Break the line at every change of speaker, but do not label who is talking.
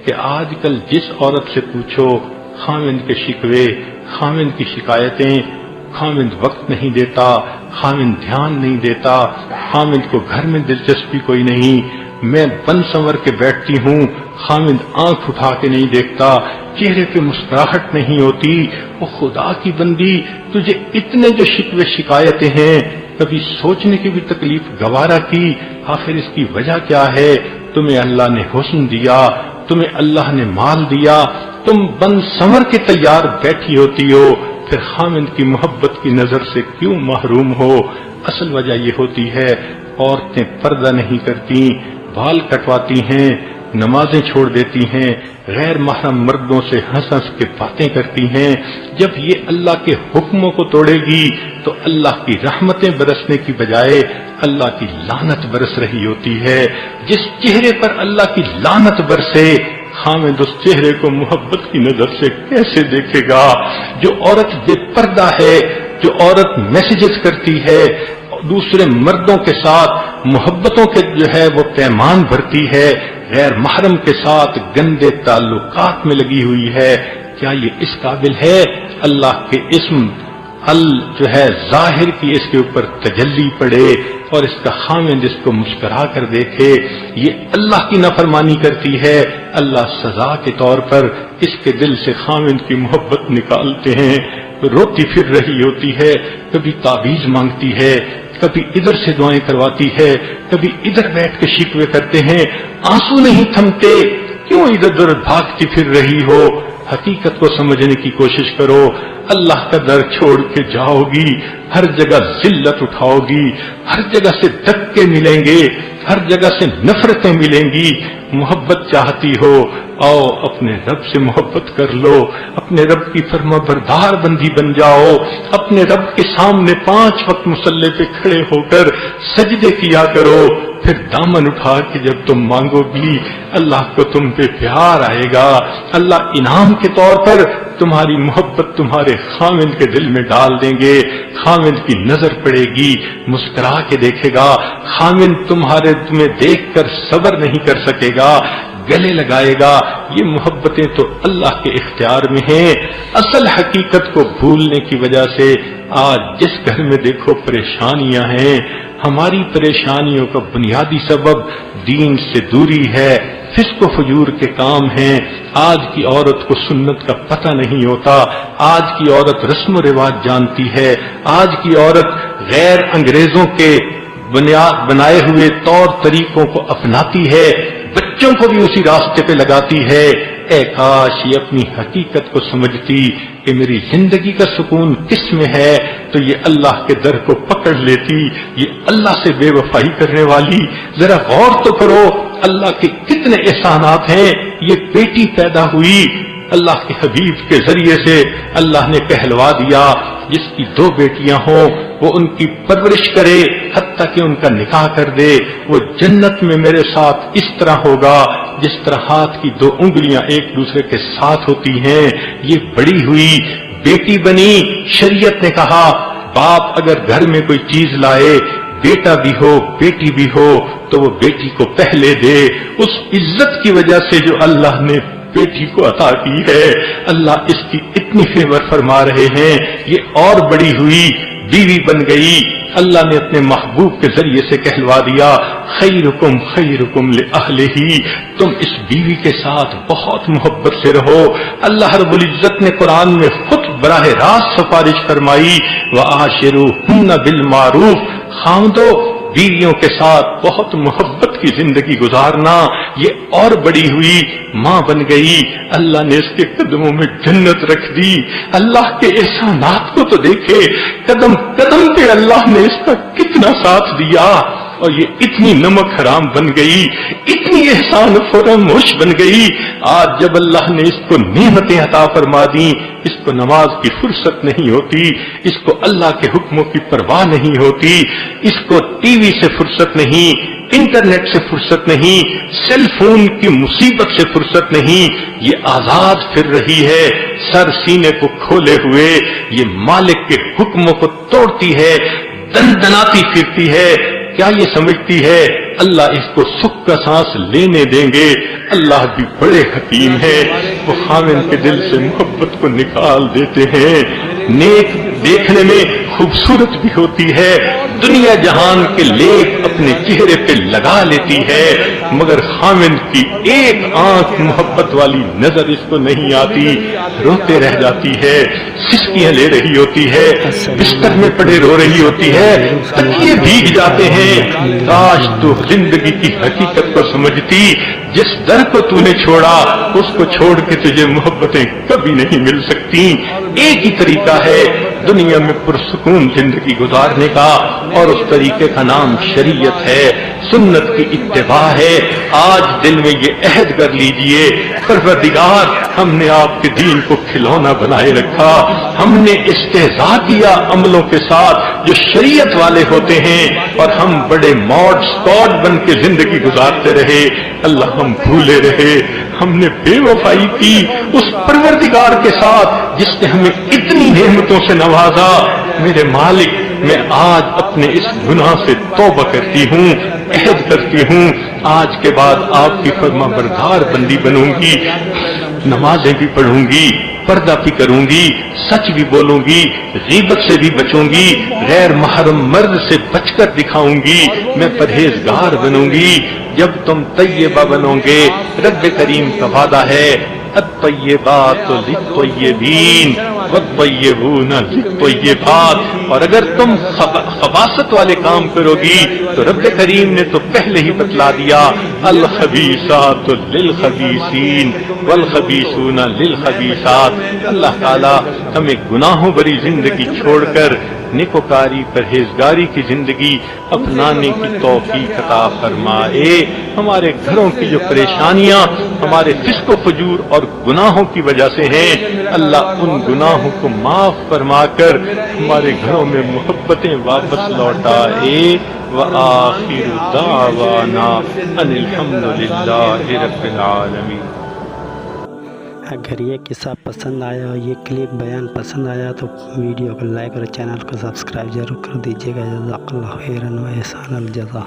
کہ آج کل جس عورت سے پوچھو خاوند کے شکوے، خاوند کی شکایتیں، خاوند وقت نہیں دیتا، خاوند دھیان نہیں دیتا، خاوند کو گھر میں دلچسپی کوئی نہیں، میں بن سنور کے بیٹھتی ہوں، خاوند آنکھ اٹھا کے نہیں دیکھتا، چہرے پہ مسکراہٹ نہیں ہوتی۔ وہ خدا کی بندی، تجھے اتنے جو شکوے شکایتیں ہیں، کبھی سوچنے کی بھی تکلیف گوارا کی آخر اس کی وجہ کیا ہے؟ تمہیں اللہ نے حسن دیا، تمہیں اللہ نے مال دیا، تم بن سنور کے تیار بیٹھی ہوتی ہو، پھر خاوند کی محبت کی نظر سے کیوں محروم ہو؟ اصل وجہ یہ ہوتی ہے عورتیں پردہ نہیں کرتی، بال کٹواتی ہیں، نمازیں چھوڑ دیتی ہیں، غیر محرم مردوں سے ہنس ہنس کے باتیں کرتی ہیں۔ جب یہ اللہ کے حکموں کو توڑے گی تو اللہ کی رحمتیں برسنے کی بجائے اللہ کی لعنت برس رہی ہوتی ہے۔ جس چہرے پر اللہ کی لعنت برسے خاوند اس چہرے کو محبت کی نظر سے کیسے دیکھے گا؟ جو عورت بے پردہ ہے، جو عورت میسیجز کرتی ہے، دوسرے مردوں کے ساتھ محبتوں کے جو ہے وہ پیمان بھرتی ہے، غیر محرم کے ساتھ گندے تعلقات میں لگی ہوئی ہے، کیا یہ اس قابل ہے اللہ کے اسم جو ہے ظاہر کی اس کے اوپر تجلی پڑے اور اس کا خاوند اس کو مسکرا کر دیکھے؟ یہ اللہ کی نافرمانی کرتی ہے۔ اللہ سزا کے طور پر اس کے دل سے خاوند کی محبت نکالتے ہیں، روتی پھر رہی ہوتی ہے، کبھی تعویذ مانگتی ہے، کبھی ادھر سے دعائیں کرواتی ہے، کبھی ادھر بیٹھ کے شکوے کرتے ہیں، آنسو نہیں تھمتے، کیوں ادھر ادھر بھاگتی پھر رہی ہو؟ حقیقت کو سمجھنے کی کوشش کرو۔ اللہ کا در چھوڑ کے جاؤ گی، ہر جگہ ذلت اٹھاؤ گی، ہر جگہ سے دھکے ملیں گے، ہر جگہ سے نفرتیں ملیں گی۔ محبت چاہتی ہو، آؤ اپنے رب سے محبت کر لو، اپنے رب کی فرما بردار بندی بن جاؤ، اپنے رب کے سامنے 5 وقت مصلی پہ کھڑے ہو کر سجدے کیا کرو، پھر دامن اٹھا کے جب تم مانگو گی اللہ کو تم پہ پیار آئے گا۔ اللہ انعام کے طور پر تمہاری محبت تمہارے خاوند کے دل میں ڈال دیں گے، خاوند کی نظر پڑے گی، مسکرا کے دیکھے گا، خاوند تمہیں دیکھ کر صبر نہیں کر سکے گا، گلے لگائے گا۔ یہ محبتیں تو اللہ کے اختیار میں ہیں۔ اصل حقیقت کو بھولنے کی وجہ سے آج جس گھر میں دیکھو پریشانیاں ہیں، ہماری پریشانیوں کا بنیادی سبب دین سے دوری ہے، فسق و فجور کے کام ہیں۔ آج کی عورت کو سنت کا پتہ نہیں ہوتا، آج کی عورت رسم و رواج جانتی ہے، آج کی عورت غیر انگریزوں کے بنائے ہوئے طور طریقوں کو اپناتی ہے، بچوں کو بھی اسی راستے پہ لگاتی ہے۔ اے کاش یہ اپنی حقیقت کو سمجھتی کہ میری زندگی کا سکون کس میں ہے، تو یہ اللہ کے در کو پکڑ لیتی۔ یہ اللہ سے بے وفائی کرنے والی، ذرا غور تو کرو اللہ کے کتنے احسانات ہیں۔ یہ بیٹی پیدا ہوئی، اللہ کے حبیب کے ذریعے سے اللہ نے کہلوا دیا جس کی 2 بیٹیاں ہوں وہ ان کی پرورش کرے، حتیٰ کہ ان کا نکاح کر دے، وہ جنت میں میرے ساتھ اس طرح ہوگا جس طرح ہاتھ کی 2 انگلیاں ایک دوسرے کے ساتھ ہوتی ہیں۔ یہ بڑی ہوئی، بیٹی بنی، شریعت نے کہا باپ اگر گھر میں کوئی چیز لائے، بیٹا بھی ہو بیٹی بھی ہو، تو وہ بیٹی کو پہلے دے۔ اس عزت کی وجہ سے جو اللہ نے بیٹی کو عطا کی ہے، اللہ اس کی اتنی فیور فرما رہے ہیں۔ یہ اور بڑی ہوئی، بیوی بن گئی، اللہ نے اپنے محبوب کے ذریعے سے کہلوا دیا خیرکم خیرکم لأہلہ، تم اس بیوی کے ساتھ بہت محبت سے رہو۔ اللہ رب العزت نے قرآن میں خود براہ راست سفارش فرمائی وعاشروہن بالمعروف، خاوندو بیویوں کے ساتھ بہت محبت کی زندگی گزارنا۔ یہ اور بڑی ہوئی، ماں بن گئی، اللہ نے اس کے قدموں میں جنت رکھ دی۔ اللہ کے احسانات کو تو دیکھے، قدم قدم پہ اللہ نے اس کا کتنا ساتھ دیا، اور یہ اتنی نمک حرام بن گئی، اتنی احسان فراموش بن گئی۔ آج جب اللہ نے اس کو نعمتیں عطا فرما دی، اس کو نماز کی فرصت نہیں ہوتی، اس کو اللہ کے حکموں کی پرواہ نہیں ہوتی، اس کو ٹی وی سے فرصت نہیں، انٹرنیٹ سے فرصت نہیں، سیل فون کی مصیبت سے فرصت نہیں، یہ آزاد پھر رہی ہے، سر سینے کو کھولے ہوئے، یہ مالک کے حکموں کو توڑتی ہے، دندناتی پھرتی ہے۔ کیا یہ سمجھتی ہے اللہ اس کو سکھ کا سانس لینے دیں گے۔ اللہ بھی بڑے حکیم ہے، وہ خاوند کے دل سے محبت کو نکال دیتے ہیں۔ نیک دیکھنے میں خوبصورت بھی ہوتی ہے، دنیا جہان کے لیپ اپنے چہرے پہ لگا لیتی ہے، مگر خاوند کی ایک آنکھ محبت والی نظر اس کو نہیں آتی، روتے رہ جاتی ہے، سسکیاں لے رہی ہوتی ہے، بستر میں پڑے رو رہی ہوتی ہے، تکیے بھیگ جاتے ہیں۔ کاش تو زندگی کی حقیقت کو سمجھتی، جس در کو تو نے چھوڑا اس کو چھوڑ کے تجھے محبتیں کبھی نہیں مل سکتی۔ ایک ہی طریقہ ہے دنیا میں پرسکون زندگی گزارنے کا، اور اس طریقے کا نام شریعت ہے، سنت کی اتباع ہے۔ آج دل میں یہ عہد کر لیجئے، پروردگار ہم نے آپ کے دین کو کھلونا بنائے رکھا، ہم نے استہزاء کیا عملوں کے ساتھ جو شریعت والے ہوتے ہیں، اور ہم بڑے ماڈ سکواڈ بن کے زندگی گزارتے رہے۔ اللہ ہم بھولے رہے، ہم نے بے وفائی کی اس پروردگار کے ساتھ جس نے ہمیں اتنی نعمتوں سے نوازا۔ میرے مالک، میں آج اپنے اس گناہ سے توبہ کرتی ہوں، عہد کرتی ہوں، آج کے بعد آپ کی فرما بردار بندی بنوں گی، نمازیں بھی پڑھوں گی، پردہ بھی کروں گی، سچ بھی بولوں گی، غیبت سے بھی بچوں گی، غیر محرم مرد سے بچ کر دکھاؤں گی، میں پرہیزگار بنوں گی۔ جب تم طیبہ بنو گے، رب کریم کا وعدہ ہے، الطیبات للطیبین والطیبون للطیبات، اور اگر تم خباثت والے کام کرو گی تو رب کریم نے تو پہلے ہی بتلا دیا، الخبیثات للخبیثین والخبیثون للخبیثات۔ اللہ تعالی ہمیں گناہوں بری زندگی چھوڑ کر نیکوکاری پرہیزگاری کی زندگی اپنانے کی توفیق عطا فرمائے۔ ہمارے گھروں کی جو پریشانیاں ہمارے فسق و فجور اور گناہوں کی وجہ سے ہیں، اللہ ان گناہوں کو معاف فرما کر ہمارے گھروں میں محبتیں واپس لوٹائے۔ وآخر دعوانا ان الحمد للہ رب العالمین۔
اگر یہ قصہ پسند آیا اور یہ کلپ بیان پسند آیا تو ویڈیو کو لائک اور چینل کو سبسکرائب ضرور کر دیجیے گا۔ جزاک اللہ خیرا و احسان الجزا۔